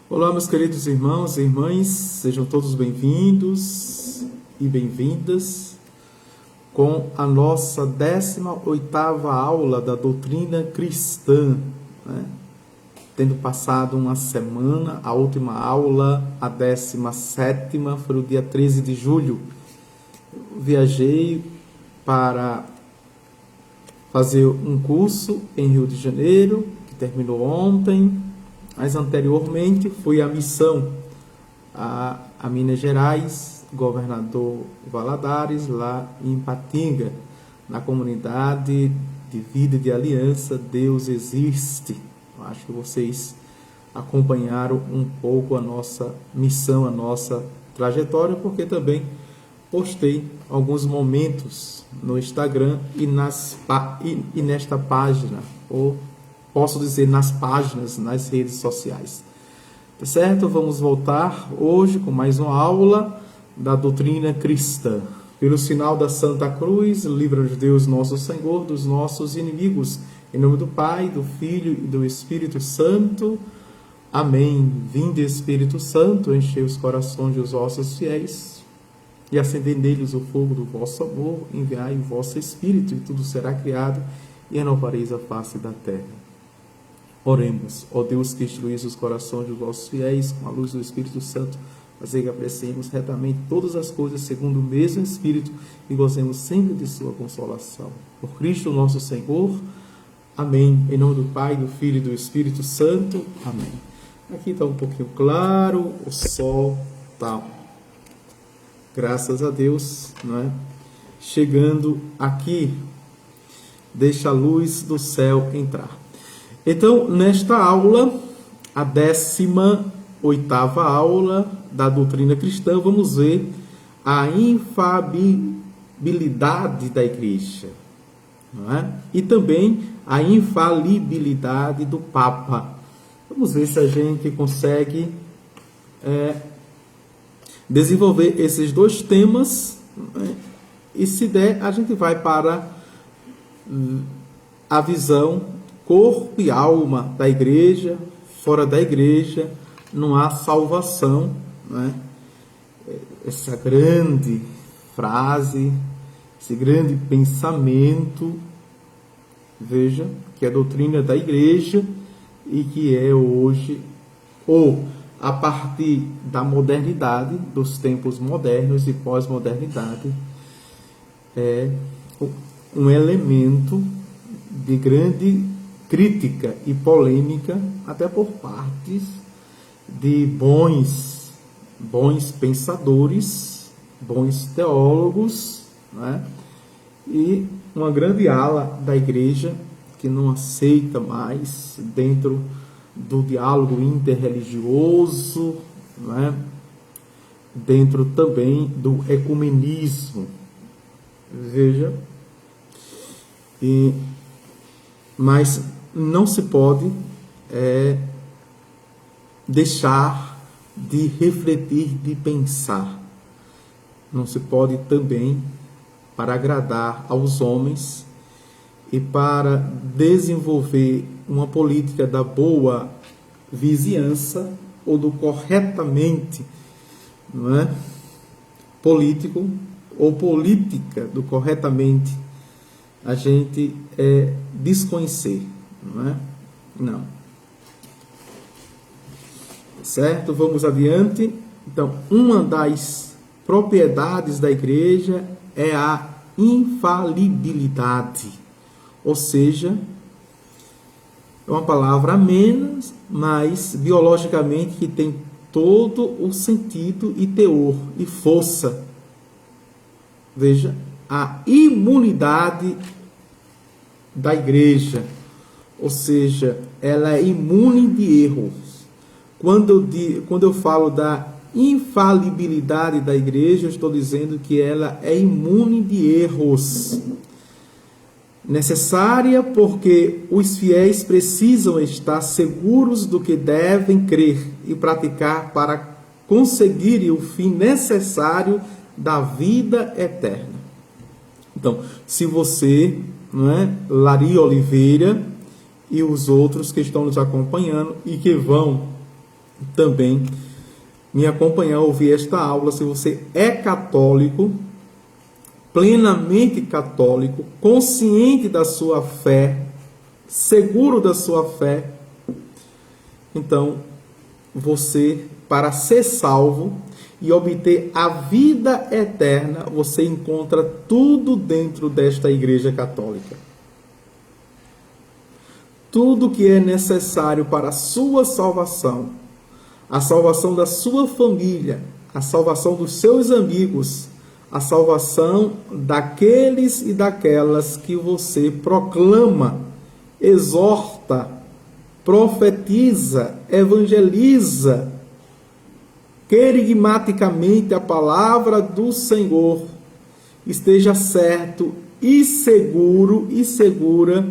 Olá, meus queridos irmãos e irmãs, sejam todos bem-vindos e bem-vindas com a nossa 18ª aula da doutrina cristã, né? Tendo passado uma semana, a última aula, a 17ª, foi no dia 13 de julho. Viajei para fazer um curso em Rio de Janeiro, que terminou ontem, mas anteriormente fui à missão a Minas Gerais, Governador Valadares, lá em Ipatinga, na comunidade de vida e de aliança Deus Existe. Acho que vocês acompanharam um pouco a nossa missão, a nossa trajetória, porque também postei alguns momentos no Instagram e nesta página, ou posso dizer nas páginas, nas redes sociais. Tá certo? Vamos voltar hoje com mais uma aula da doutrina cristã. Pelo sinal da Santa Cruz, livra-nos Deus nosso Senhor dos nossos inimigos. Em nome do Pai, do Filho e do Espírito Santo. Amém. Vinde, Espírito Santo, enchei os corações dos vossos fiéis e acendei neles o fogo do vosso amor. Enviai o vosso Espírito e tudo será criado e renovareis a face da terra. Oremos. Ó Deus, que instruís os corações dos vossos fiéis com a luz do Espírito Santo, fazei que apreciemos retamente todas as coisas segundo o mesmo Espírito e gozemos sempre de sua consolação. Por Cristo nosso Senhor. Amém. Em nome do Pai, do Filho e do Espírito Santo. Amém. Aqui está um pouquinho claro, o sol está, graças a Deus, não é? Chegando aqui, deixa a luz do céu entrar. Então, nesta aula, a 18ª aula da doutrina cristã, vamos ver a infalibilidade da igreja, não é? E também a infalibilidade do Papa. Vamos ver se a gente consegue desenvolver esses dois temas, né? E se der, a gente vai para a visão corpo e alma da igreja. Fora da igreja não há salvação, né? Essa grande frase, esse grande pensamento, veja, que é a doutrina da igreja e que é hoje, ou a partir da modernidade, dos tempos modernos e pós-modernidade, é um elemento de grande crítica e polêmica, até por partes de bons pensadores, bons teólogos, né? E uma grande ala da igreja que não aceita mais, dentro do diálogo interreligioso, né? Dentro também do ecumenismo. Veja, mas não se pode deixar de refletir, de pensar. Não se pode também, para agradar aos homens e para desenvolver uma política da boa vizinhança ou do corretamente, não é? Político ou política do corretamente, a gente desconhecer, não é? Não. Certo? Vamos adiante. Então, uma das propriedades da igreja é a infalibilidade, ou seja, é uma palavra a menos, mas biologicamente que tem todo o sentido e teor e força. Veja, a imunidade da igreja, ou seja, ela é imune de erros. Quando eu falo da infalibilidade da igreja, eu estou dizendo que ela é imune de erros. Necessária porque os fiéis precisam estar seguros do que devem crer e praticar para conseguirem o fim necessário da vida eterna. Então, se você, não é, Lari Oliveira e os outros que estão nos acompanhando e que vão também me acompanhar a ouvir esta aula. Se você é católico, plenamente católico, consciente da sua fé, seguro da sua fé, então você, para ser salvo e obter a vida eterna, você encontra tudo dentro desta Igreja Católica. Tudo que é necessário para a sua salvação, a salvação da sua família, a salvação dos seus amigos, a salvação daqueles e daquelas que você proclama, exorta, profetiza, evangeliza, querigmaticamente a palavra do Senhor. Esteja certo e seguro e segura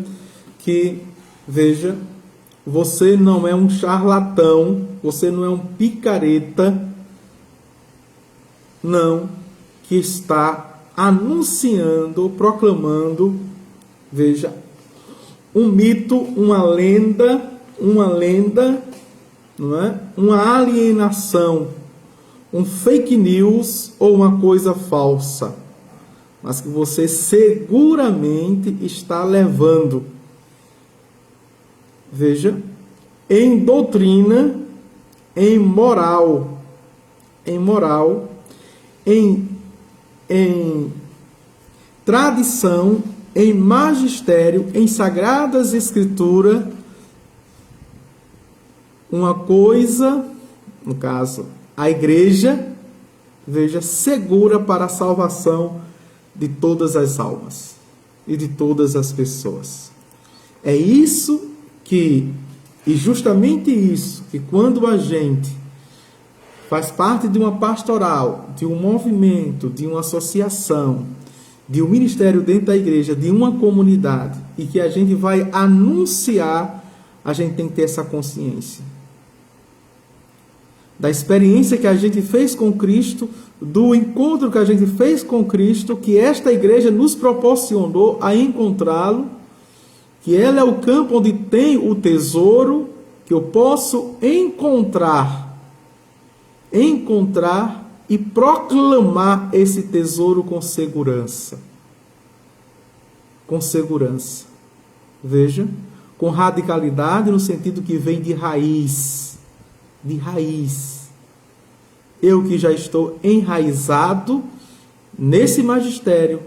que, veja, você não é um charlatão, você não é um picareta, não, que está anunciando, proclamando, veja, um mito, uma lenda, não é? Uma alienação, um fake news ou uma coisa falsa, mas que você seguramente está levando, veja, em doutrina, em moral, em tradição, em magistério, em sagradas escrituras, uma coisa, no caso, a igreja, veja, segura para a salvação de todas as almas e de todas as pessoas. É isso que, e justamente isso, que quando a gente faz parte de uma pastoral, de um movimento, de uma associação, de um ministério dentro da igreja, de uma comunidade, e que a gente vai anunciar, a gente tem que ter essa consciência da experiência que a gente fez com Cristo, do encontro que a gente fez com Cristo, que esta igreja nos proporcionou a encontrá-lo, que ela é o campo onde tem o tesouro, que eu posso encontrar e proclamar esse tesouro com segurança. Com segurança. Veja, com radicalidade no sentido que vem de raiz. De raiz. Eu que já estou enraizado nesse magistério,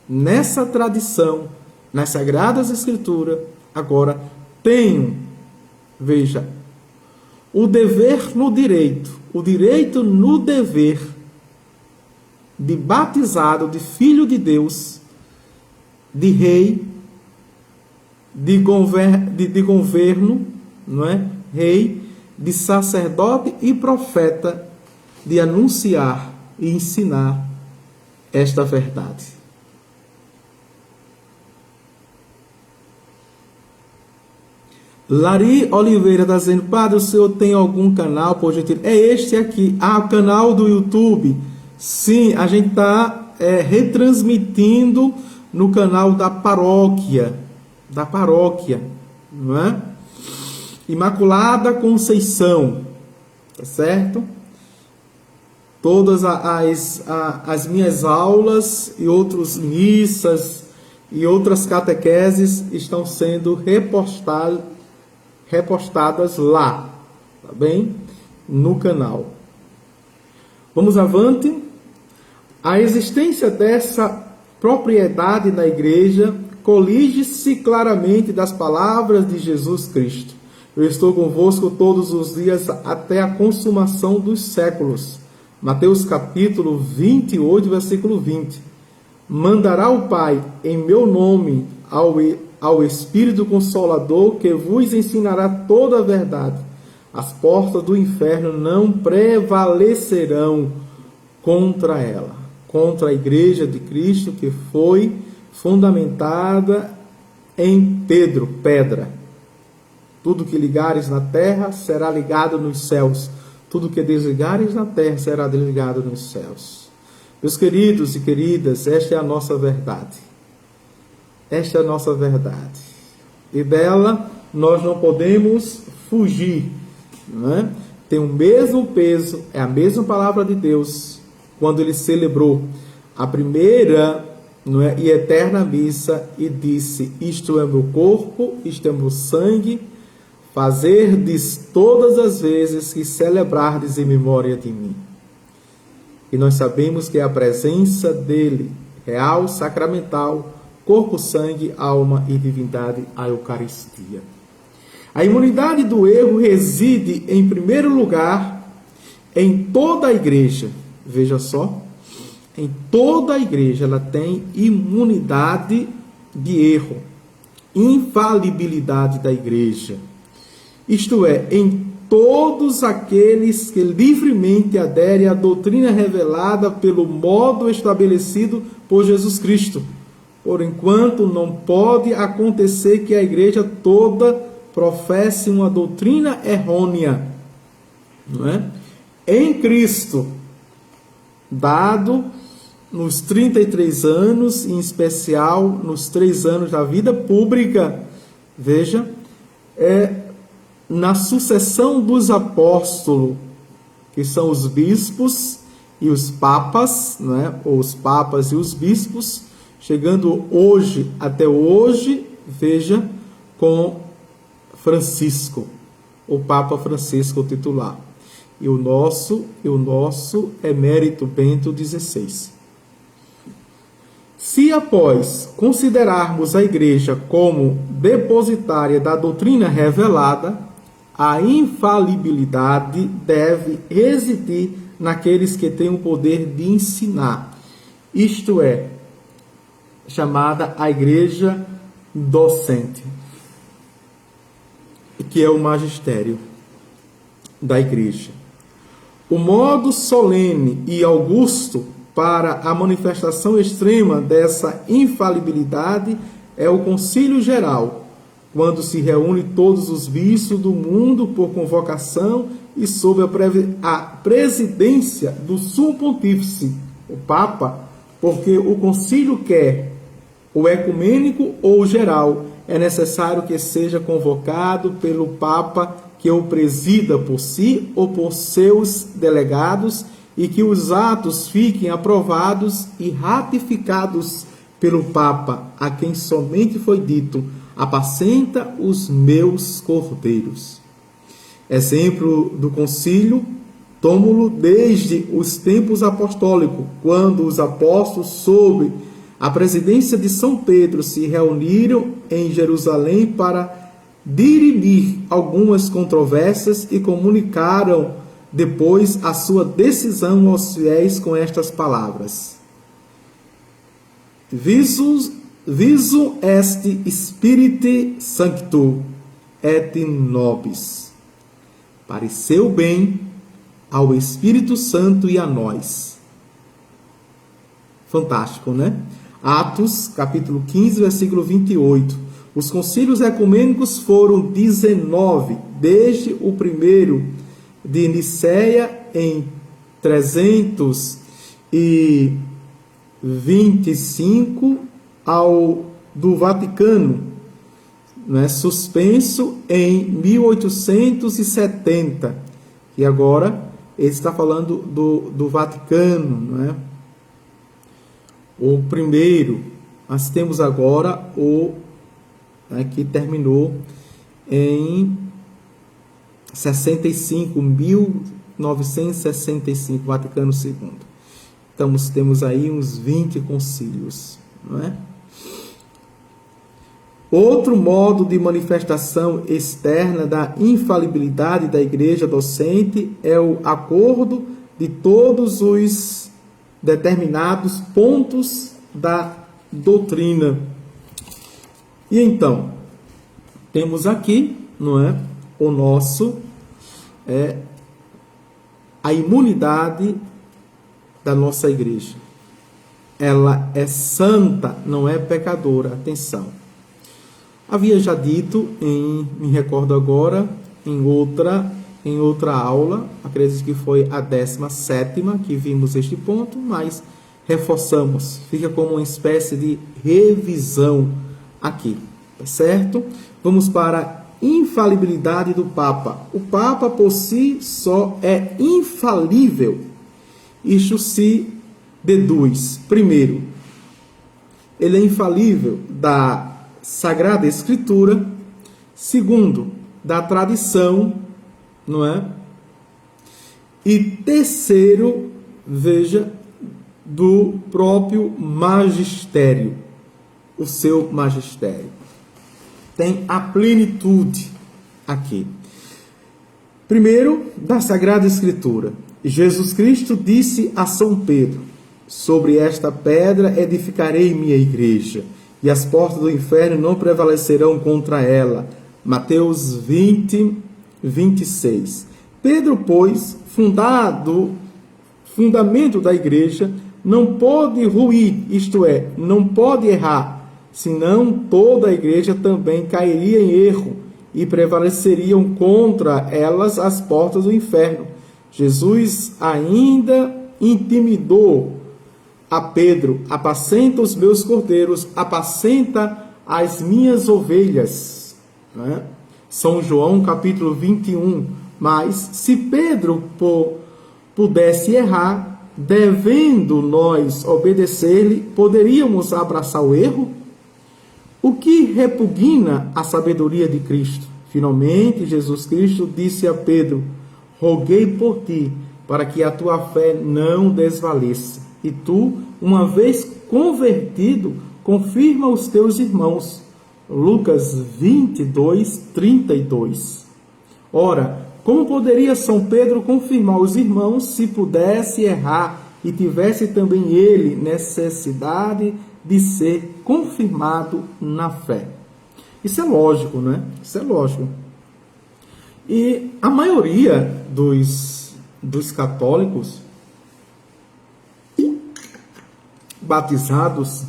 nessa tradição, nas Sagradas Escrituras, agora tenho, veja, o dever no direito, o direito no dever de batizado, de filho de Deus, de rei, de governo, não é? Rei, de sacerdote e profeta, de anunciar e ensinar esta verdade. Lari Oliveira está dizendo: Padre, o senhor tem algum canal, por gentileza? É este aqui, o canal do YouTube. Sim, a gente está retransmitindo no canal da paróquia, não é? Imaculada Conceição, tá certo? Todas as minhas aulas e outras missas e outras catequeses estão sendo repostadas lá, tá bem? No canal. Vamos avante. A existência dessa propriedade na igreja colige-se claramente das palavras de Jesus Cristo. Eu estou convosco todos os dias até a consumação dos séculos. Mateus capítulo 28, versículo 20. Mandará o Pai em meu nome ao Espírito Consolador, que vos ensinará toda a verdade. As portas do inferno não prevalecerão contra ela, contra a igreja de Cristo, que foi fundamentada em pedra. Tudo que ligares na terra será ligado nos céus. Tudo que desligares na terra será desligado nos céus. Meus queridos e queridas, esta é a nossa verdade. Esta é a nossa verdade. E dela nós não podemos fugir, não é? tem o mesmo peso, é a mesma palavra de Deus, quando ele celebrou a primeira, não é, e eterna missa e disse: isto é meu corpo, isto é meu sangue, fazerdes todas as vezes que celebrardes em memória de mim. E nós sabemos que é a presença dele, real, sacramental, corpo, sangue, alma e divindade, a Eucaristia. A imunidade do erro reside, em primeiro lugar, em toda a igreja. Veja só, em toda a igreja ela tem imunidade de erro, infalibilidade da igreja. Isto é, em todos aqueles que livremente aderem à doutrina revelada pelo modo estabelecido por Jesus Cristo. Por enquanto, não pode acontecer que a igreja toda professe uma doutrina errônea, não é? Em Cristo, dado nos 33 anos, em especial nos 3 anos da vida pública, veja, na sucessão dos apóstolos, que são os bispos e os papas, né? Ou os papas e os bispos, chegando hoje, até hoje, veja, com Francisco, o Papa Francisco titular. E o nosso emérito Bento XVI. Se após considerarmos a Igreja como depositária da doutrina revelada, a infalibilidade deve residir naqueles que têm o poder de ensinar, isto é, chamada a Igreja docente, que é o magistério da Igreja. O modo solene e augusto para a manifestação extrema dessa infalibilidade é o Concílio Geral, quando se reúne todos os bispos do mundo por convocação e sob a presidência do Sumo Pontífice, o Papa, porque o concílio quer o ecumênico ou o geral, é necessário que seja convocado pelo Papa, que o presida por si ou por seus delegados, e que os atos fiquem aprovados e ratificados pelo Papa, a quem somente foi dito: apacenta os meus cordeiros. Exemplo do concílio, tomo-lo desde os tempos apostólicos, quando os apóstolos, sob a presidência de São Pedro, se reuniram em Jerusalém para dirimir algumas controvérsias e comunicaram depois a sua decisão aos fiéis com estas palavras: Visum est Spiriti Sancto et nobis. Pareceu bem ao Espírito Santo e a nós. Fantástico, né? Atos, capítulo 15, versículo 28. Os concílios ecumênicos foram 19, desde o primeiro de Niceia em 325 ao do Vaticano, né, suspenso em 1870. E agora ele está falando do Vaticano, não é? O primeiro. Nós temos agora o que terminou em 1965, Vaticano II. Então, temos aí uns 20 concílios, não é? Outro modo de manifestação externa da infalibilidade da Igreja docente é o acordo de todos os determinados pontos da doutrina. E então, temos aqui, não é, o nosso a imunidade da nossa igreja. Ela é santa, não é pecadora. Atenção. Havia já dito, me recordo agora, em outra aula, acredito que foi a 17ª que vimos este ponto, mas reforçamos. Fica como uma espécie de revisão aqui, tá certo? Vamos para infalibilidade do Papa. O Papa por si só é infalível. Isto se deduz, primeiro, ele é infalível da Sagrada Escritura, segundo, da tradição, não é? E terceiro, veja, do próprio magistério, o seu magistério. Tem a plenitude aqui. Primeiro, da Sagrada Escritura. Jesus Cristo disse a São Pedro: sobre esta pedra edificarei minha igreja, e as portas do inferno não prevalecerão contra ela. Mateus 20, 26. Pedro, pois, fundamento da igreja, não pode ruir, isto é, não pode errar, senão toda a igreja também cairia em erro e prevaleceriam contra elas as portas do inferno. Jesus ainda intimidou a Pedro: apacenta os meus cordeiros, apacenta as minhas ovelhas. Né? São João capítulo 21. Mas se Pedro pudesse errar, devendo nós obedecer-lhe, poderíamos abraçar o erro? O que repugna a sabedoria de Cristo? Finalmente, Jesus Cristo disse a Pedro: roguei por ti, para que a tua fé não desvaleça. E tu, uma vez convertido, confirma os teus irmãos. Lucas 22, 32. Ora, como poderia São Pedro confirmar os irmãos se pudesse errar e tivesse também ele necessidade de ser confirmado na fé? Isso é lógico, né? Isso é lógico. E a maioria dos católicos batizados,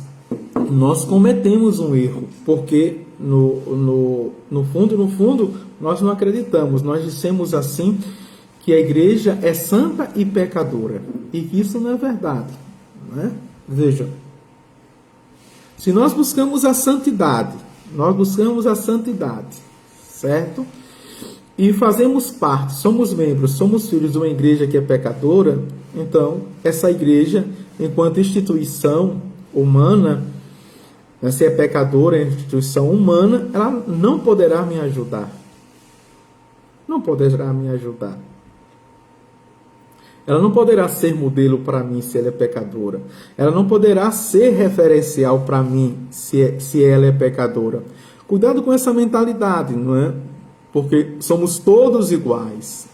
nós cometemos um erro, porque no fundo, nós não acreditamos. Nós dissemos assim, que a igreja é santa e pecadora, e que isso não é verdade, não é? Veja, se nós buscamos a santidade, certo? E fazemos parte, somos membros, somos filhos de uma igreja que é pecadora, então essa igreja, enquanto instituição humana, se é pecadora, é instituição humana, ela não poderá me ajudar. Não poderá me ajudar. Ela não poderá ser modelo para mim se ela é pecadora. Ela não poderá ser referencial para mim se ela é pecadora. Cuidado com essa mentalidade, não é? Porque somos todos iguais.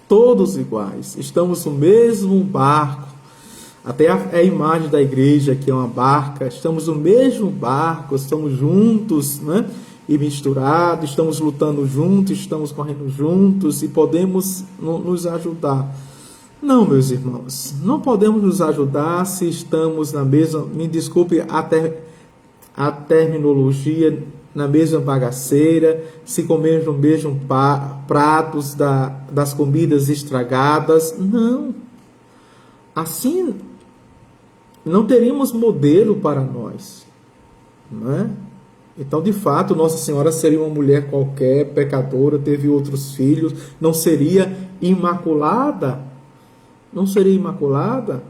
Todos iguais. Estamos no mesmo barco. Até a imagem da igreja, que é uma barca. Estamos no mesmo barco, estamos juntos, né? E misturados, estamos lutando juntos, estamos correndo juntos e podemos nos ajudar. Não, meus irmãos, não podemos nos ajudar se estamos na mesma, me desculpe a terminologia, na mesma bagaceira, se comemos no mesmo pratos das comidas estragadas. Não. Assim, não teríamos modelo para nós, não é? Então, de fato, Nossa Senhora seria uma mulher qualquer, pecadora, teve outros filhos, não seria imaculada. Não seria imaculada.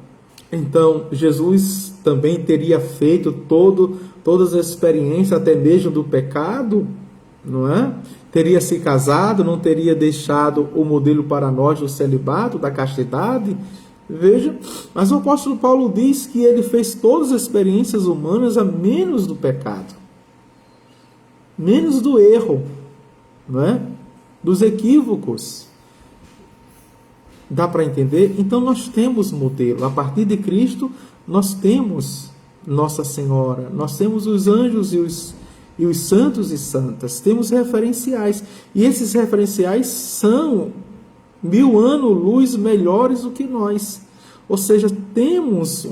Então, Jesus também teria feito todas as experiências, até mesmo do pecado, não é? Teria se casado, não teria deixado o modelo para nós do celibato, da castidade. Veja, mas o apóstolo Paulo diz que ele fez todas as experiências humanas a menos do pecado. Menos do erro, não é? Dos equívocos. Dá para entender? Então nós temos modelo. A partir de Cristo, nós temos Nossa Senhora, nós temos os anjos e os santos e santas, temos referenciais. E esses referenciais são 1000 anos-luz melhores do que nós. Ou seja, temos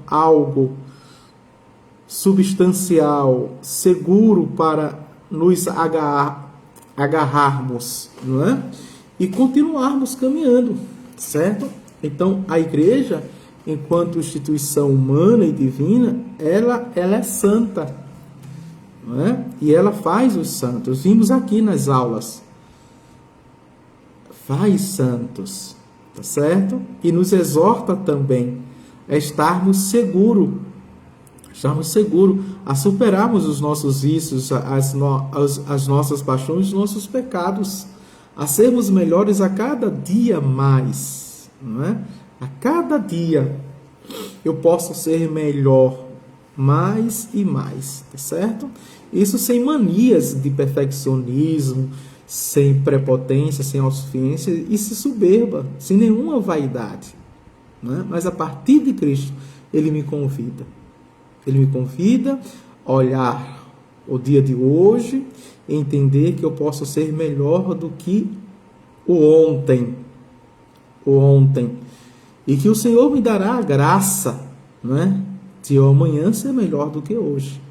algo substancial, seguro para nos agarrarmos, não é? E continuarmos caminhando, certo? Então, a igreja, enquanto instituição humana e divina, ela é santa. não é? E ela faz os santos. Vimos aqui nas aulas. Faz santos, tá certo? E nos exorta também a estarmos seguros a superarmos os nossos vícios, as nossas paixões, os nossos pecados, a sermos melhores a cada dia mais, não é? A cada dia eu posso ser melhor, mais e mais, tá certo? Isso sem manias de perfeccionismo, sem prepotência, sem autossuficiência e sem soberba, sem nenhuma vaidade, né? Mas a partir de Cristo, Ele me convida. Ele me convida a olhar o dia de hoje e entender que eu posso ser melhor do que o ontem. E que o Senhor me dará a graça, né, de eu amanhã ser melhor do que hoje.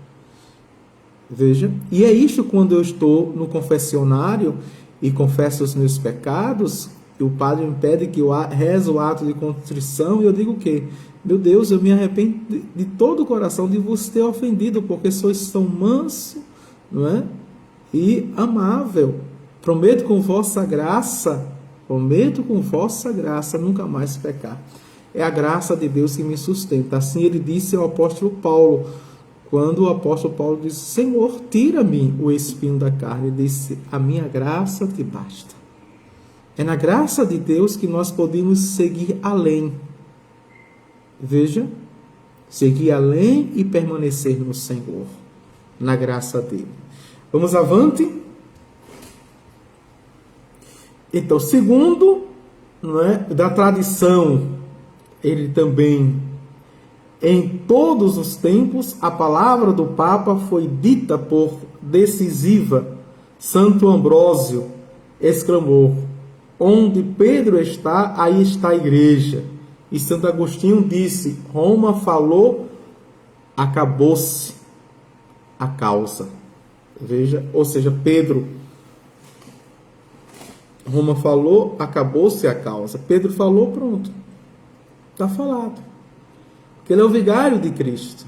Veja, e é isso quando eu estou no confessionário e confesso os meus pecados, e o padre me pede que eu rezo o ato de contrição, e eu digo o quê? Meu Deus, eu me arrependo de todo o coração de vos ter ofendido, porque sois tão manso, não é? E amável. Prometo com vossa graça nunca mais pecar. É a graça de Deus que me sustenta. Assim ele disse ao apóstolo Paulo, quando o apóstolo Paulo disse: Senhor, tira-me o espinho da carne. Ele disse: a minha graça te basta. É na graça de Deus que nós podemos seguir além. Veja, seguir além e permanecer no Senhor, na graça dele. Vamos avante? Então, segundo, não é, da tradição, ele também, em todos os tempos, a palavra do Papa foi dita por decisiva. Santo Ambrósio exclamou: onde Pedro está, aí está a igreja. E Santo Agostinho disse: Roma falou, acabou-se a causa. Veja, ou seja, Pedro, Roma falou, acabou-se a causa. Pedro falou, pronto, está falado. Porque ele é o vigário de Cristo,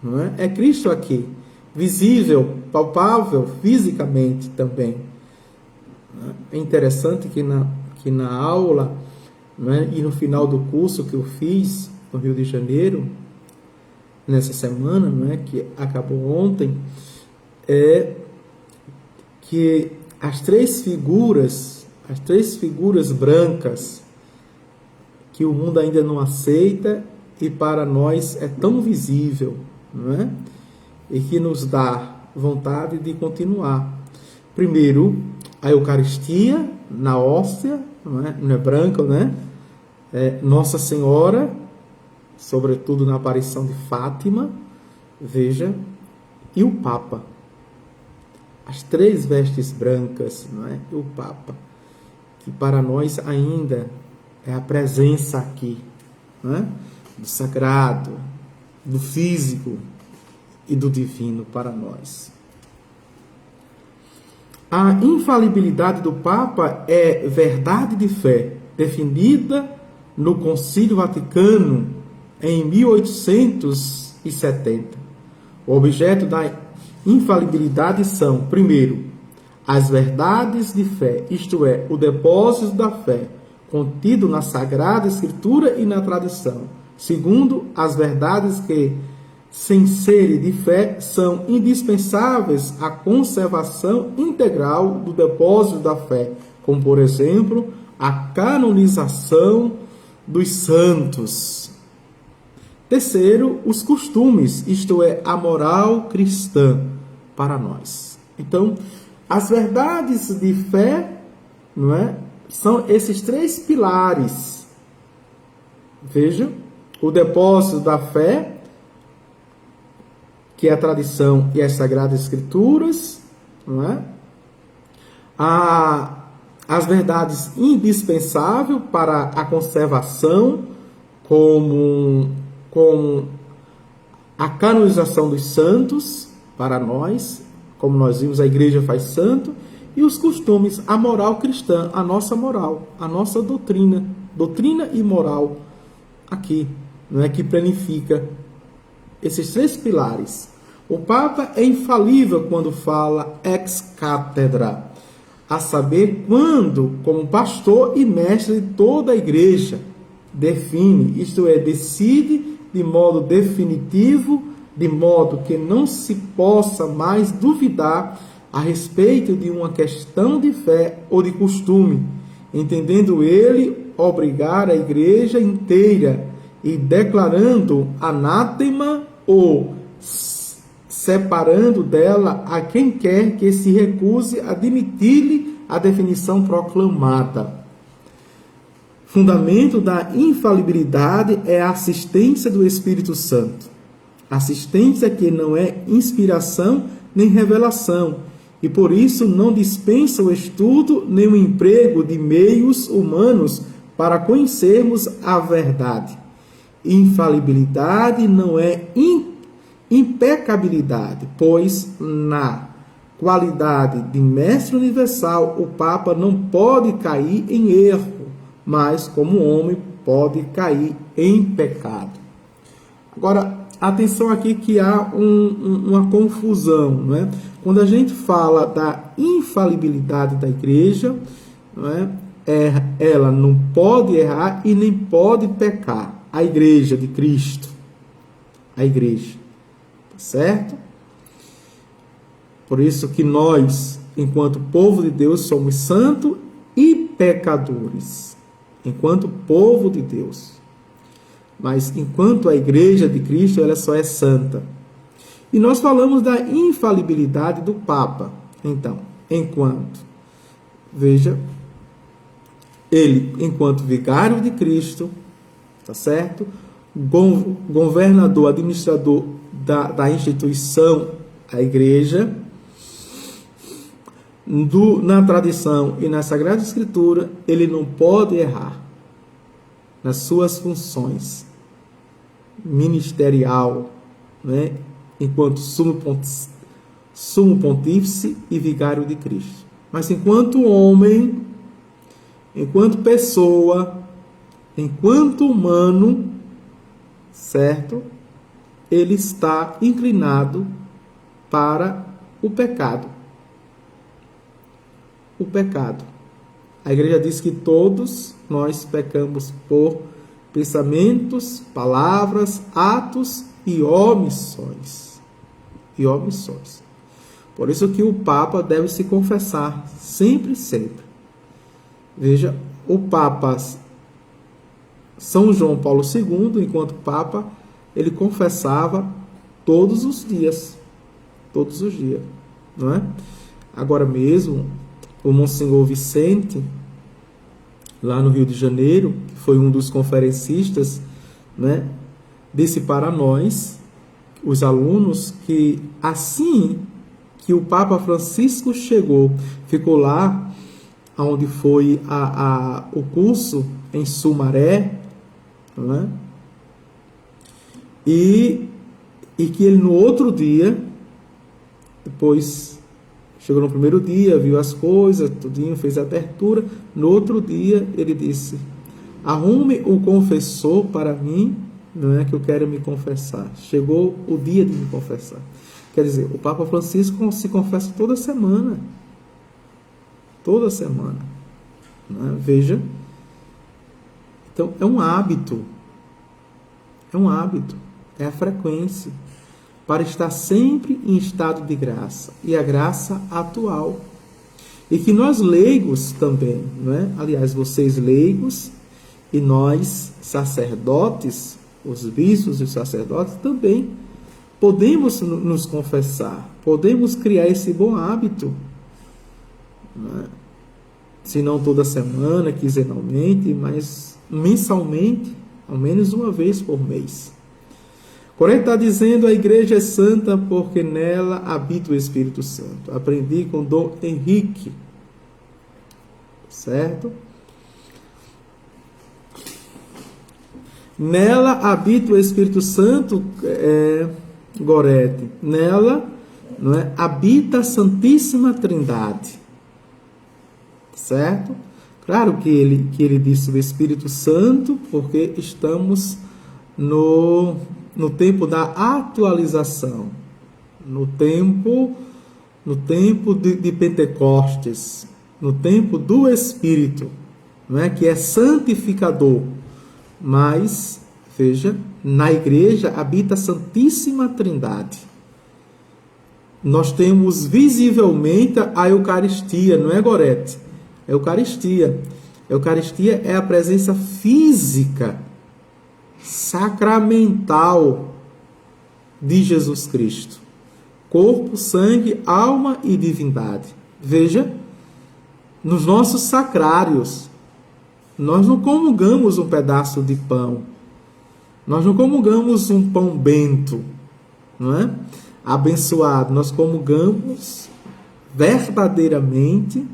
não é? É Cristo aqui, visível, palpável, fisicamente também. É interessante que na aula, né, e no final do curso que eu fiz no Rio de Janeiro, nessa semana, né, que acabou ontem, é que as três figuras brancas que o mundo ainda não aceita e para nós é tão visível, não é? E que nos dá vontade de continuar. Primeiro, a Eucaristia na hóstia, não é branca, né? Nossa Senhora, sobretudo na aparição de Fátima, veja, e o Papa. As três vestes brancas, não é? E o Papa, que para nós ainda é a presença aqui, não é? Do sagrado, do físico e do divino para nós. A infalibilidade do Papa é verdade de fé, definida no Concílio Vaticano em 1870. O objeto da infalibilidade são, primeiro, as verdades de fé, isto é, o depósito da fé, contido na Sagrada Escritura e na tradição. Segundo, as verdades que, sem serem de fé, são indispensáveis à conservação integral do depósito da fé, como, por exemplo, a canonização dos santos. Terceiro, os costumes, isto é, a moral cristã para nós. Então, as verdades de fé, não é, são esses três pilares. Veja, o depósito da fé, que é a tradição e as Sagradas Escrituras, não é? As verdades indispensáveis para a conservação, como a canonização dos santos, para nós, como nós vimos, a igreja faz santo, e os costumes, a moral cristã, a nossa moral, a nossa doutrina e moral aqui, não é, que planifica esses três pilares. O Papa é infalível quando fala ex cátedra, a saber, quando, como pastor e mestre de toda a igreja, define, isto é, decide de modo definitivo, de modo que não se possa mais duvidar a respeito de uma questão de fé ou de costume, entendendo ele obrigar a igreja inteira e declarando anátema ou separando dela a quem quer que se recuse a admitir-lhe a definição proclamada. Fundamento da infalibilidade é a assistência do Espírito Santo. Assistência que não é inspiração nem revelação, e por isso não dispensa o estudo nem o emprego de meios humanos para conhecermos a verdade. Infalibilidade não é impecabilidade, pois na qualidade de mestre universal o Papa não pode cair em erro, mas como homem pode cair em pecado. Agora, atenção aqui que há uma confusão, não é? Quando a gente fala da infalibilidade da igreja, não é? Ela não pode errar e nem pode pecar. A igreja de Cristo, a igreja, certo? Por isso que nós, enquanto povo de Deus, somos santos e pecadores, enquanto povo de Deus. Mas enquanto a igreja de Cristo, ela só é santa. E nós falamos da infalibilidade do Papa. Então, veja, ele, enquanto vigário de Cristo, tá certo? Governador, administrador da instituição, a igreja, na tradição e na Sagrada Escritura, ele não pode errar nas suas funções ministerial, né? Enquanto sumo pontífice e vigário de Cristo. Mas enquanto homem, enquanto pessoa, enquanto humano, certo? Ele está inclinado para o pecado. O pecado. A igreja diz que todos nós pecamos por pensamentos, palavras, atos e omissões. Por isso que o Papa deve se confessar sempre, sempre. Veja, o Papa São João Paulo II, enquanto Papa, ele confessava todos os dias, não é? Agora mesmo, o Monsenhor Vicente, lá no Rio de Janeiro, que foi um dos conferencistas, né, disse para nós, os alunos, que assim que o Papa Francisco chegou, ficou lá onde foi o curso em Sumaré, né, e que ele no outro dia, depois chegou no primeiro dia, viu as coisas, tudinho, fez a abertura. No outro dia, ele disse: arrume um confessor para mim, não é que eu quero me confessar. Chegou o dia de me confessar. Quer dizer, o Papa Francisco se confessa toda semana. Toda semana. Não é? Veja. Então, é um hábito. É a frequência. Para estar sempre em estado de graça. E a graça atual. E que nós leigos também, não é? Aliás, vocês leigos e nós sacerdotes, os bispos e os sacerdotes também podemos nos confessar. Podemos criar esse bom hábito. Não é? Se não toda semana, quinzenalmente, mas mensalmente, ao menos uma vez por mês. Porém, está dizendo: a igreja é santa porque nela habita o Espírito Santo. Aprendi com Dom Henrique. Certo? Nela habita o Espírito Santo, Gorete. Nela, não é, habita a Santíssima Trindade. Certo? Claro que ele disse o Espírito Santo, porque estamos no tempo da atualização, no tempo de Pentecostes, no tempo do Espírito, não é? Que é santificador. Mas, veja, na igreja habita a Santíssima Trindade. Nós temos visivelmente a Eucaristia, não é, Gorete? Eucaristia. Eucaristia é a presença física, sacramental de Jesus Cristo. Corpo, sangue, alma e divindade. Veja, nos nossos sacrários, nós não comungamos um pedaço de pão. Nós não comungamos um pão bento, não é? Abençoado. Nós comungamos verdadeiramente,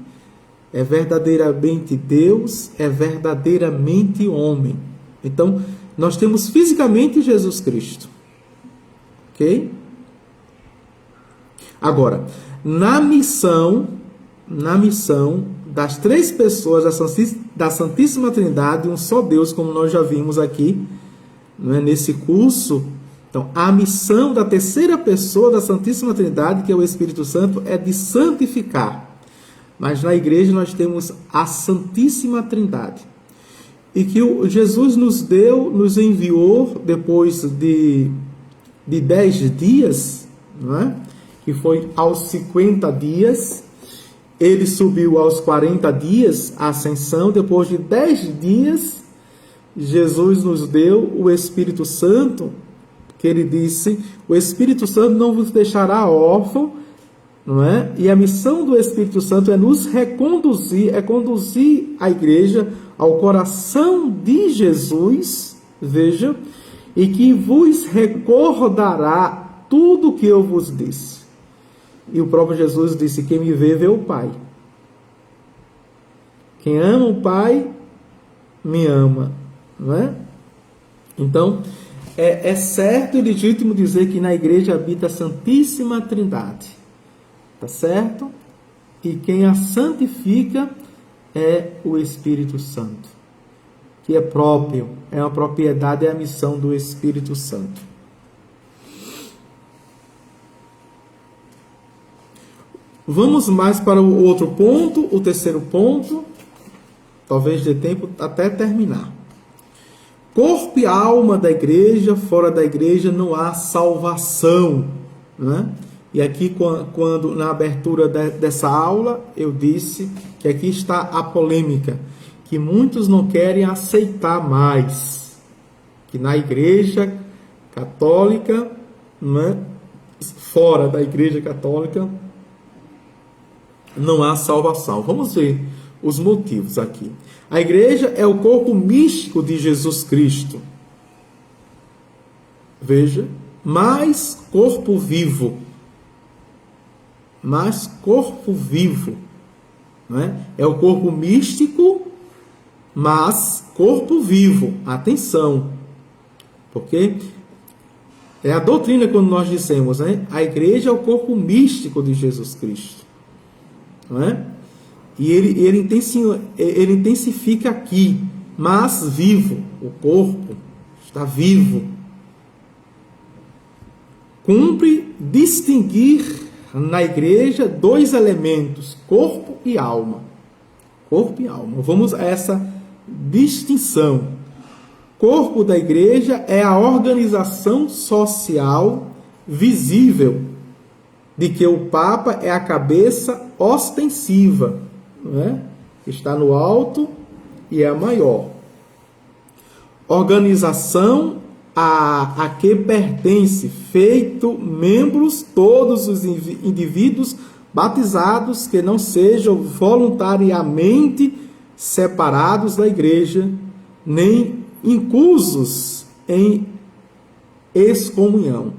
é verdadeiramente Deus, é verdadeiramente homem. Então, nós temos fisicamente Jesus Cristo. Ok? Agora, na missão das três pessoas da Santíssima Trindade, um só Deus, como nós já vimos aqui, não é, nesse curso. Então, a missão da terceira pessoa da Santíssima Trindade, que é o Espírito Santo, é de santificar. Mas na igreja nós temos a Santíssima Trindade. E que Jesus nos enviou depois de 10 dias, não é? Que foi aos 50 dias. Ele subiu aos 40 dias, a ascensão. Depois de 10 dias, Jesus nos deu o Espírito Santo, que ele disse: o Espírito Santo não vos deixará órfão, não é? E a missão do Espírito Santo é nos reconduzir, é conduzir a igreja ao coração de Jesus, veja, e que vos recordará tudo o que eu vos disse. E o próprio Jesus disse: quem me vê o Pai. Quem ama o Pai, me ama. Não é? Então, é certo e legítimo dizer que na igreja habita a Santíssima Trindade. Tá certo? E quem a santifica é o Espírito Santo, que é próprio, é uma propriedade, é a missão do Espírito Santo. Vamos mais para o outro ponto, o terceiro ponto, talvez dê tempo até terminar. Corpo e alma da igreja, fora da igreja não há salvação, né? E aqui, quando na abertura dessa aula, eu disse que aqui está a polêmica, que muitos não querem aceitar mais, que na igreja católica, né, fora da igreja católica, não há salvação. Vamos ver os motivos aqui. A igreja é o corpo místico de Jesus Cristo. Veja, mais corpo vivo. Mais corpo vivo. Não é? É o corpo místico, mas corpo vivo. Atenção. Porque é a doutrina quando nós dissemos, né? A igreja é o corpo místico de Jesus Cristo. Não é? E ele intensifica aqui, mas vivo. O corpo está vivo. Cumpre distinguir na igreja 2 elementos, corpo e alma. Corpo e alma. Vamos a essa distinção. Corpo da igreja é a organização social visível de que o Papa é a cabeça ostensiva, não é? Está no alto e é a maior. Organização a que pertence, feito membros todos os indivíduos batizados que não sejam voluntariamente separados da igreja, nem inclusos em excomunhão.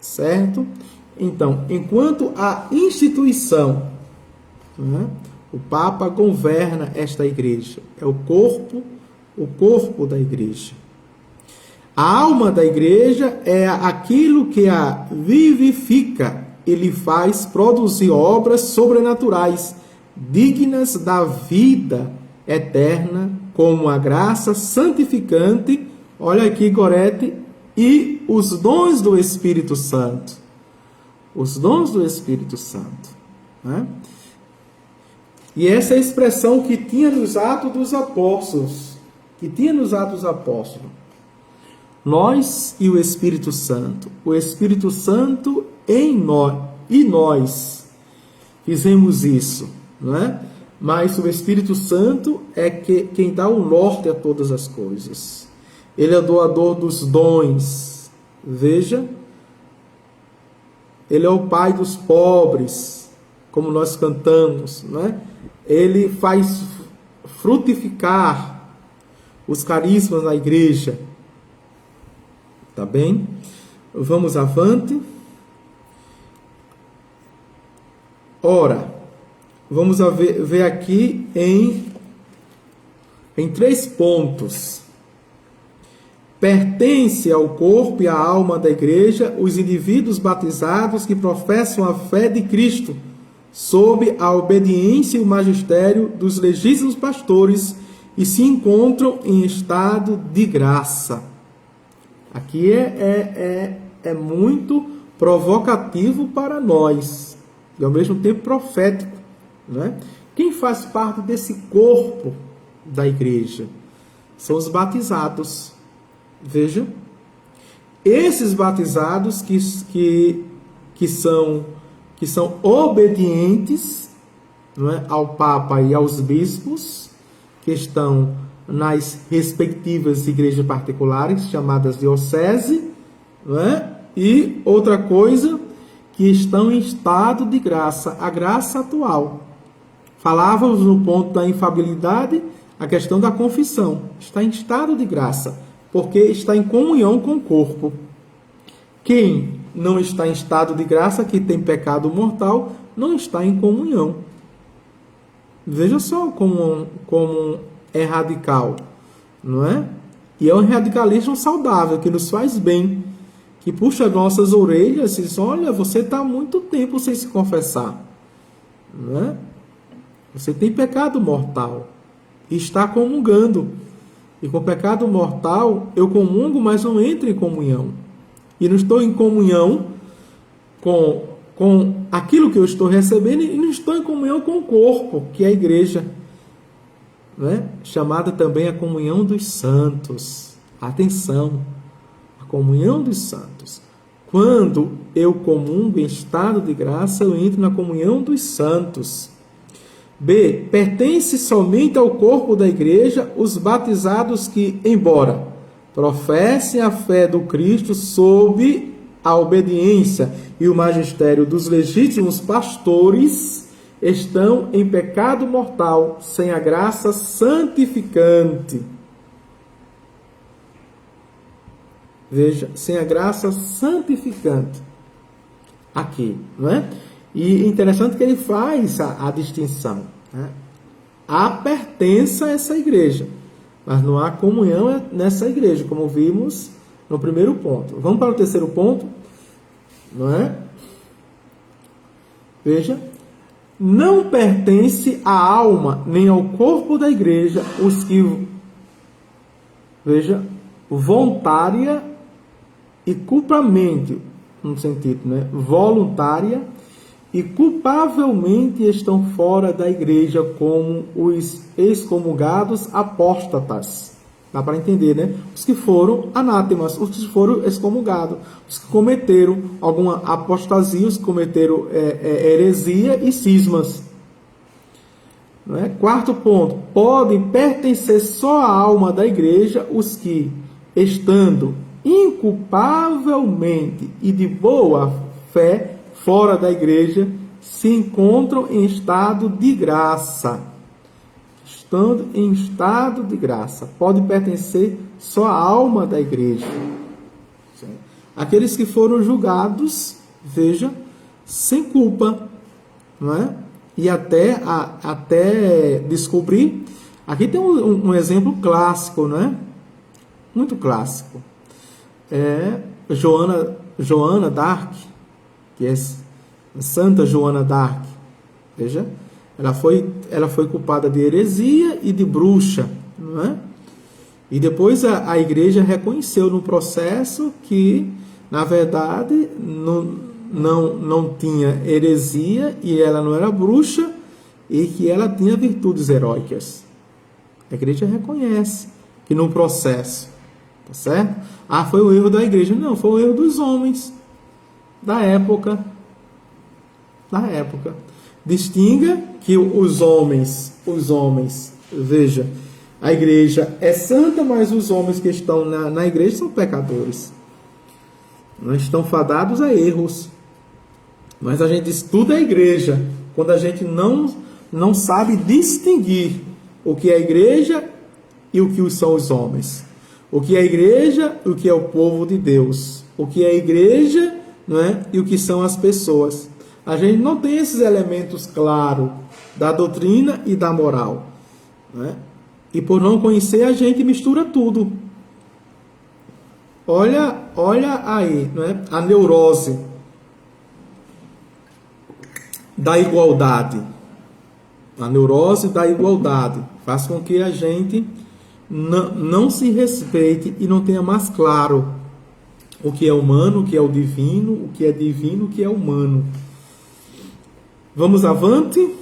Certo? Então, enquanto a instituição, né, o Papa governa esta igreja, é o corpo da igreja. A alma da igreja é aquilo que a vivifica e lhe faz produzir obras sobrenaturais, dignas da vida eterna, como a graça santificante, olha aqui, Gorete, e os dons do Espírito Santo. Os dons do Espírito Santo. Né? E essa é a expressão que tinha nos Atos dos Apóstolos. Nós e o Espírito Santo. O Espírito Santo em nós. E nós fizemos isso. Não é? Mas o Espírito Santo é quem dá o norte a todas as coisas. Ele é doador dos dons. Veja. Ele é o Pai dos pobres, como nós cantamos, né? Ele faz frutificar os carismas na igreja. Tá bem? Vamos avante. Ora, vamos ver aqui em 3 pontos. Pertence ao corpo e à alma da igreja os indivíduos batizados que professam a fé de Cristo, sob a obediência e o magistério dos legítimos pastores e se encontram em estado de graça. Aqui é muito provocativo para nós, e ao mesmo tempo profético. Né? Quem faz parte desse corpo da igreja? São os batizados. Veja, esses batizados que são obedientes, não é, ao Papa e aos bispos, que estão nas respectivas igrejas particulares, chamadas diocese, não é? E outra coisa, que estão em estado de graça, a graça atual. Falávamos no ponto da infabilidade, a questão da confissão, está em estado de graça, porque está em comunhão com o corpo. Quem não está em estado de graça, que tem pecado mortal, não está em comunhão. Veja só como é radical, não é? E é um radicalismo saudável, que nos faz bem, que puxa nossas orelhas e diz, olha, você está há muito tempo sem se confessar. Não é? Você tem pecado mortal e está comungando. E com pecado mortal, eu comungo, mas não entro em comunhão. E não estou em comunhão com aquilo que eu estou recebendo, e não estou em comunhão com o corpo, que é a igreja. Não é? Chamada também a comunhão dos santos. Atenção, a comunhão dos santos. Quando eu comungo em estado de graça, eu entro na comunhão dos santos. B. Pertence somente ao corpo da igreja os batizados que, embora professem a fé do Cristo sob a obediência e o magistério dos legítimos pastores, estão em pecado mortal, sem a graça santificante. Veja, sem a graça santificante. Aqui, não é? E interessante que ele faz a distinção. Né? Há pertença a essa igreja, mas não há comunhão nessa igreja, como vimos no primeiro ponto. Vamos para o terceiro ponto. Não é? Veja. Não pertence à alma, nem ao corpo da igreja, os que, veja, voluntária e culpamente, no sentido, né? Voluntária e culpavelmente estão fora da igreja, como os excomungados apóstatas. Dá para entender, né? Os que foram anátemas, os que foram excomungados, os que cometeram alguma apostasia, os que cometeram heresia e cismas. Não é? Quarto ponto, podem pertencer só à alma da igreja os que, estando inculpavelmente e de boa fé fora da igreja, se encontram em estado de graça. Estando em estado de graça. Pode pertencer só à alma da igreja. Aqueles que foram julgados, veja, sem culpa. Não é? E até descobrir. Aqui tem um exemplo clássico, não é? Muito clássico. É Joana d'Arc, que é Santa Joana d'Arc. Veja. Ela foi culpada de heresia e de bruxa, não é? E depois a igreja reconheceu no processo que, na verdade, não tinha heresia e ela não era bruxa e que ela tinha virtudes heróicas. A igreja reconhece que no processo, tá certo? Ah, foi o erro da igreja. Não, foi o erro dos homens da época. Distinga que os homens, veja, a igreja é santa, mas os homens que estão na igreja são pecadores. Nós estão fadados a erros. Mas a gente estuda a igreja quando a gente não sabe distinguir o que é a igreja e o que são os homens. O que é a igreja e o que é o povo de Deus. O que é a igreja, não é? E o que são as pessoas. A gente não tem esses elementos claros da doutrina e da moral, não é? E por não conhecer, a gente mistura tudo. Olha aí, não é? A neurose da igualdade. A neurose da igualdade faz com que a gente não se respeite e não tenha mais claro o que é humano, o que é o divino, o que é humano. Vamos avante?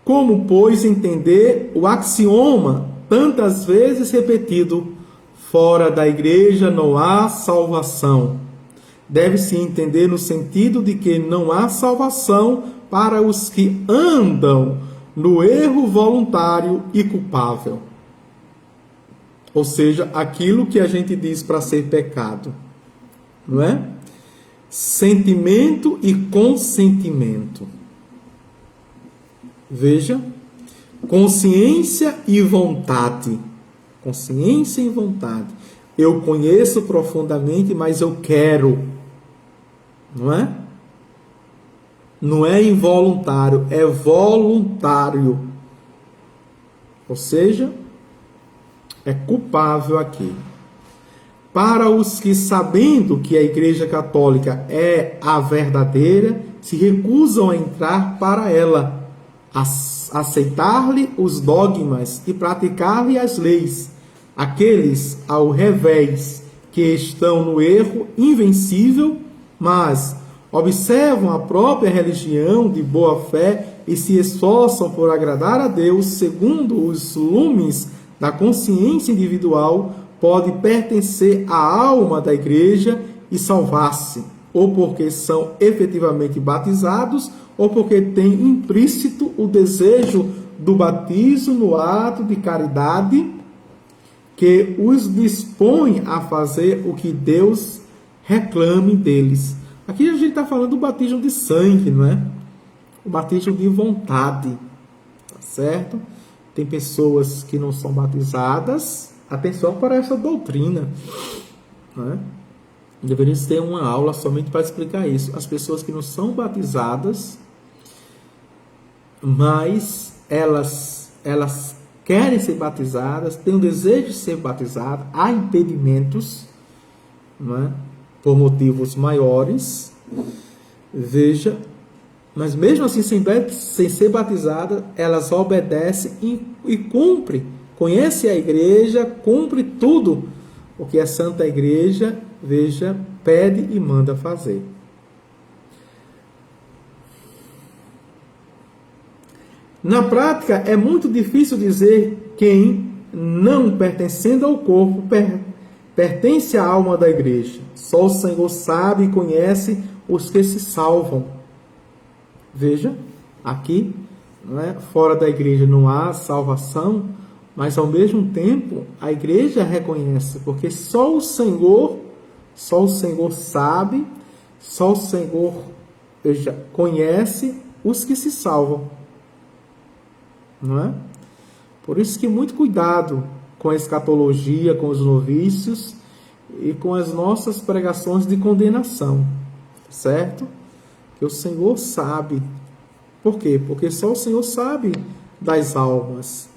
Como, pois, entender o axioma tantas vezes repetido: fora da igreja não há salvação? Deve-se entender no sentido de que não há salvação para os que andam no erro voluntário e culpável. Ou seja, aquilo que a gente diz para ser pecado, não é? Sentimento e consentimento. Veja, consciência e vontade. Consciência e vontade. Eu conheço profundamente, mas eu quero. Não é? Não é involuntário, é voluntário. Ou seja, é culpável aqui. Para os que, sabendo que a Igreja Católica é a verdadeira, se recusam a entrar para ela, aceitar-lhe os dogmas e praticar-lhe as leis. Aqueles, ao revés, que estão no erro invencível, mas observam a própria religião de boa fé e se esforçam por agradar a Deus segundo os lumes da consciência individual, pode pertencer à alma da igreja e salvar-se, ou porque são efetivamente batizados, ou porque têm implícito o desejo do batismo no ato de caridade que os dispõe a fazer o que Deus reclame deles. Aqui a gente está falando do batismo de sangue, não é? O batismo de vontade, tá certo? Tem pessoas que não são batizadas. Atenção para essa doutrina, não é? Deveríamos ter uma aula somente para explicar isso. As pessoas que não são batizadas, mas elas querem ser batizadas, têm o desejo de ser batizadas, há impedimentos, não é? Por motivos maiores, veja, mas mesmo assim, sem ser batizada, elas obedecem e cumprem, conhece a igreja, cumpre tudo o que a Santa Igreja, veja, pede e manda fazer. Na prática, é muito difícil dizer quem, não pertencendo ao corpo, pertence à alma da igreja. Só o Senhor sabe e conhece os que se salvam. Veja, aqui, não é? Fora da igreja não há salvação, mas ao mesmo tempo a igreja reconhece, porque só o Senhor sabe, só o Senhor, veja, conhece os que se salvam. Não é? Por isso que muito cuidado com a escatologia, com os novícios e com as nossas pregações de condenação, certo? Que o Senhor sabe. Por quê? Porque só o Senhor sabe das almas,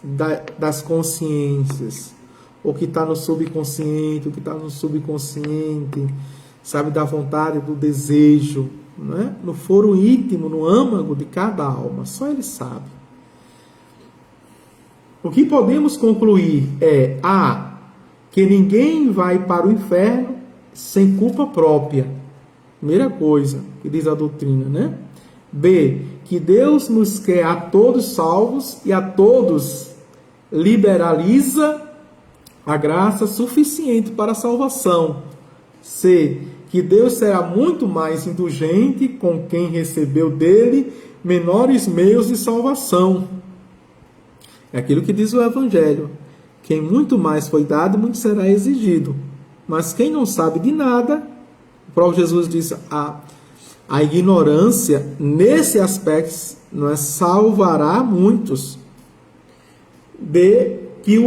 das consciências, o que está no subconsciente, o que está no subconsciente, sabe, da vontade, do desejo, não é? No foro íntimo, no âmago de cada alma, só Ele sabe. O que podemos concluir é que ninguém vai para o inferno sem culpa própria. Primeira coisa que diz a doutrina, né? B, que Deus nos quer a todos salvos e a todos liberaliza a graça suficiente para a salvação. C, que Deus será muito mais indulgente com quem recebeu dele menores meios de salvação. É aquilo que diz o Evangelho. Quem muito mais foi dado, muito será exigido. Mas quem não sabe de nada, o próprio Jesus diz, a ignorância nesse aspecto não é, salvará muitos. D, que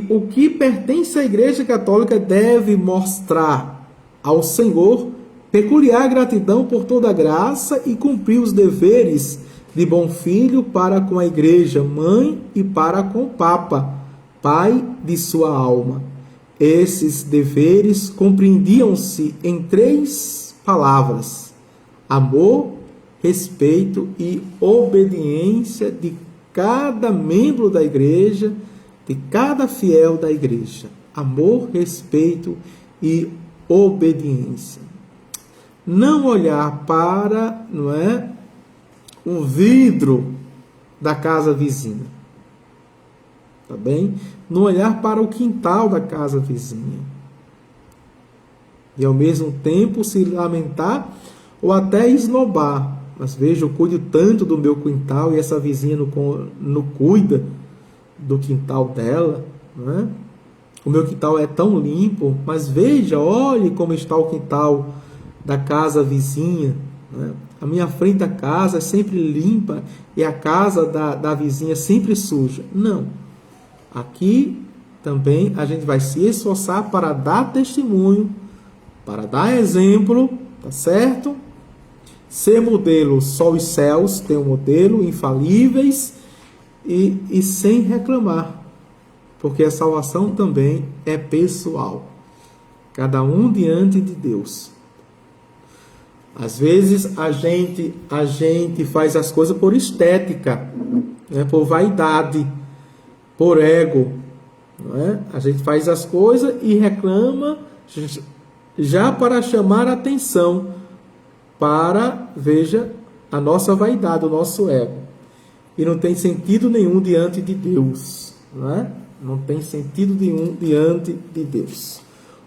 o que pertence à Igreja Católica deve mostrar ao Senhor peculiar gratidão por toda a graça e cumprir os deveres de bom filho para com a Igreja, mãe, e para com o Papa, pai de sua alma. Esses deveres compreendiam-se em 3 palavras: amor, respeito e obediência de cada membro da Igreja, de cada fiel da Igreja. Amor, respeito e obediência. Não olhar para, não é, o vidro da casa vizinha. Tá bem? Não olhar para o quintal da casa vizinha. E ao mesmo tempo se lamentar ou até esnobar. Mas veja, eu cuido tanto do meu quintal e essa vizinha não cuida do quintal dela, não é? O meu quintal é tão limpo, mas veja, olhe como está o quintal da casa vizinha, não é? A minha frente da casa é sempre limpa e a casa da vizinha sempre suja. Não. Aqui também a gente vai se esforçar para dar testemunho, para dar exemplo, tá certo? Ser modelo, só os céus tem um modelo, infalíveis e sem reclamar, porque a salvação também é pessoal, cada um diante de Deus. Às vezes a gente faz as coisas por estética, né? Por vaidade, por ego, não é? A gente faz as coisas e reclama já para chamar a atenção para, veja, a nossa vaidade, o nosso ego. E não tem sentido nenhum diante de Deus, não é? Não tem sentido nenhum diante de Deus.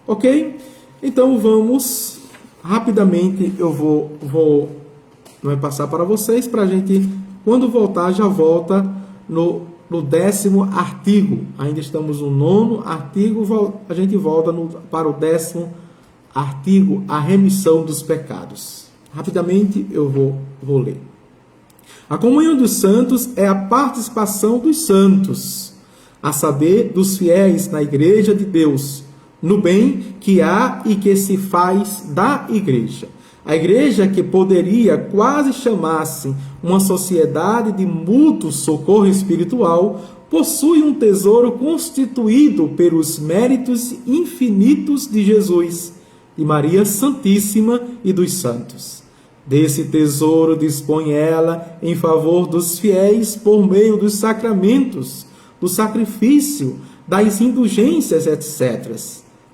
Ok? Então vamos, rapidamente eu vou passar para vocês, para a gente, quando voltar, já volta no 10º artigo. Ainda estamos no 9º artigo, a gente volta para o 10º artigo, a remissão dos pecados. Rapidamente eu vou ler. A comunhão dos santos é a participação dos santos, a saber, dos fiéis na Igreja de Deus, no bem que há e que se faz da Igreja. A Igreja, que poderia quase chamar-se uma sociedade de mútuo socorro espiritual, possui um tesouro constituído pelos méritos infinitos de Jesus, de Maria Santíssima e dos santos. Desse tesouro dispõe ela em favor dos fiéis por meio dos sacramentos, do sacrifício, das indulgências, etc.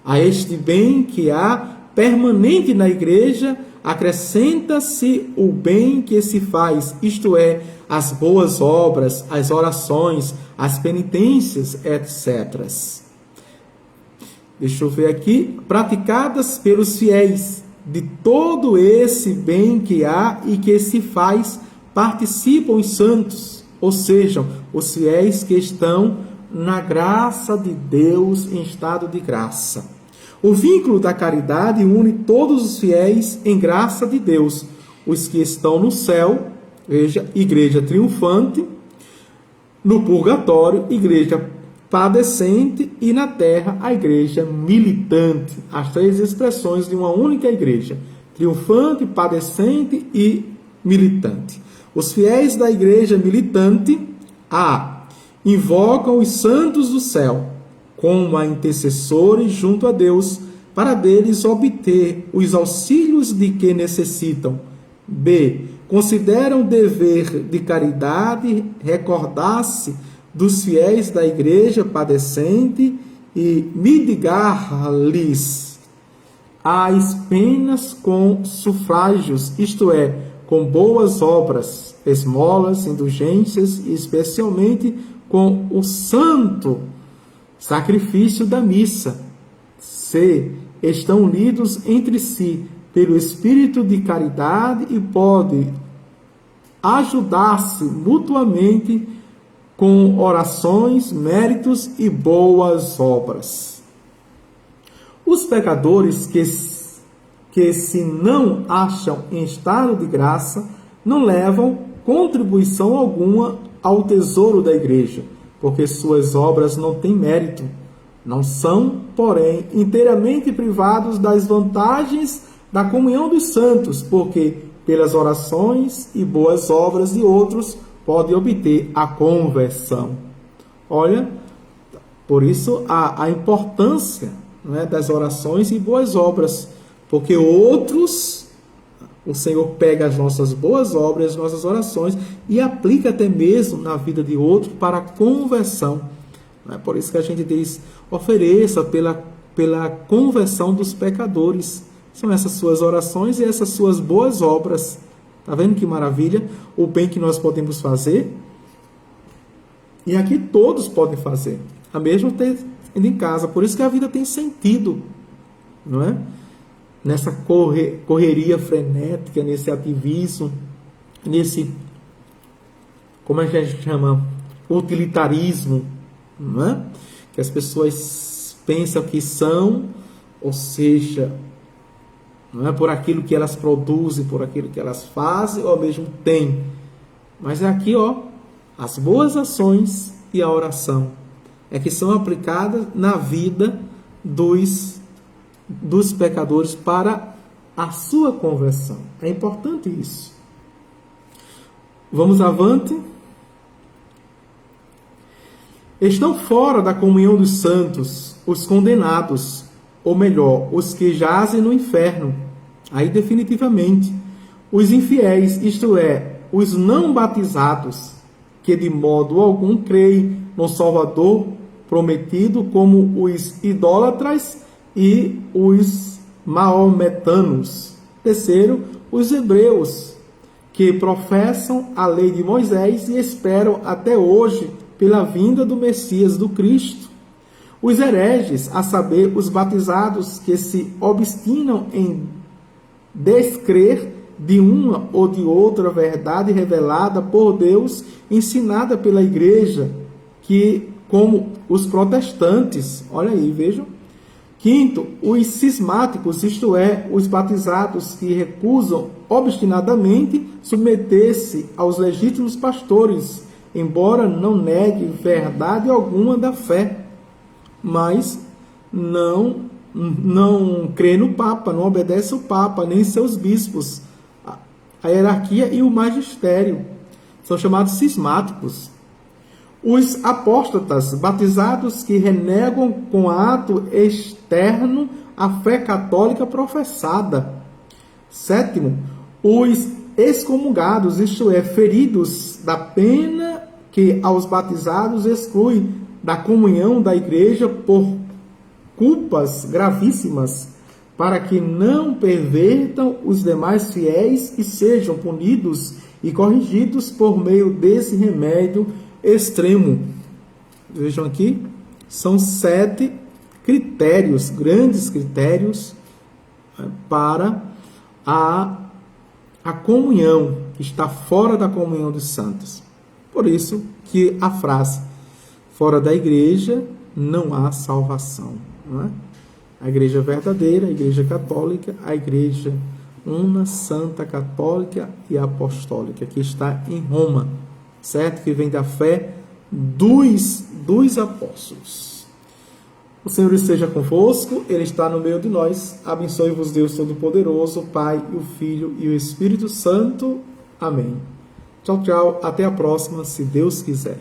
A este bem que há permanente na Igreja, acrescenta-se o bem que se faz, isto é, as boas obras, as orações, as penitências, etc. Deixa eu ver aqui. Praticadas pelos fiéis. De todo esse bem que há e que se faz, participam os santos, ou seja, os fiéis que estão na graça de Deus, em estado de graça. O vínculo da caridade une todos os fiéis em graça de Deus, os que estão no céu, veja, igreja triunfante, no purgatório, igreja padecente, e na terra, a igreja militante. As 3 expressões de uma única igreja: triunfante, padecente e militante. Os fiéis da igreja militante, invocam os santos do céu como a intercessores junto a Deus, para deles obter os auxílios de que necessitam. B, consideram dever de caridade recordar-se dos fiéis da igreja padecente e mitigar-lhes às penas com sufrágios, isto é, com boas obras, esmolas, indulgências e especialmente com o santo sacrifício da missa. C. Estão unidos entre si pelo espírito de caridade e podem ajudar-se mutuamente com orações, méritos e boas obras. Os pecadores que se não acham em estado de graça não levam contribuição alguma ao tesouro da igreja, porque suas obras não têm mérito. Não são, porém, inteiramente privados das vantagens da comunhão dos santos, porque pelas orações e boas obras de outros podem obter a conversão. Olha, por isso a importância, não é, das orações e boas obras, porque outros, o Senhor pega as nossas boas obras, as nossas orações e aplica até mesmo na vida de outro para a conversão. É por isso que a gente diz, ofereça pela conversão dos pecadores. São essas suas orações e essas suas boas obras. Está vendo que maravilha? O bem que nós podemos fazer. E aqui todos podem fazer. A mesma tendo em casa. Por isso que a vida tem sentido. Não é? Nessa correria frenética, nesse ativismo, nesse, como é que a gente chama? Utilitarismo. Não é? Que as pessoas pensam que são, ou seja, não é por aquilo que elas produzem, por aquilo que elas fazem, ou mesmo têm. Mas é aqui, ó, as boas ações e a oração é que são aplicadas na vida dos pecadores para a sua conversão. É importante isso. Vamos avante. Estão fora da comunhão dos santos os condenados, ou melhor, os que jazem no inferno. Aí definitivamente, os infiéis, isto é, os não batizados, que de modo algum creem no Salvador prometido, como os idólatras e os maometanos. Terceiro, os hebreus, que professam a lei de Moisés e esperam até hoje pela vinda do Messias, do Cristo. Os hereges, a saber, os batizados que se obstinam em descrer de uma ou de outra verdade revelada por Deus, ensinada pela igreja, que como os protestantes, olha aí, vejam. Quinto, os cismáticos, isto é, os batizados que recusam obstinadamente submeter-se aos legítimos pastores, embora não negue verdade alguma da fé, mas não crê no Papa, não obedece ao Papa, nem seus bispos. A hierarquia e o magistério são chamados cismáticos. Os apóstatas, batizados que renegam com ato externo a fé católica professada. Sétimo, os excomungados, isto é, feridos da pena que aos batizados exclui da comunhão da igreja por culpas gravíssimas, para que não pervertam os demais fiéis e sejam punidos e corrigidos por meio desse remédio extremo. Vejam aqui, são 7 critérios, grandes critérios para a comunhão, que está fora da comunhão dos santos. Por isso que a frase, fora da igreja não há salvação. Não é? A igreja verdadeira, a igreja católica, a igreja una, santa, católica e apostólica, que está em Roma, certo? Que vem da fé dos apóstolos. O Senhor esteja convosco, Ele está no meio de nós. Abençoe-vos Deus Todo-Poderoso, o Pai, o Filho e o Espírito Santo. Amém. Tchau, tchau. Até a próxima, se Deus quiser.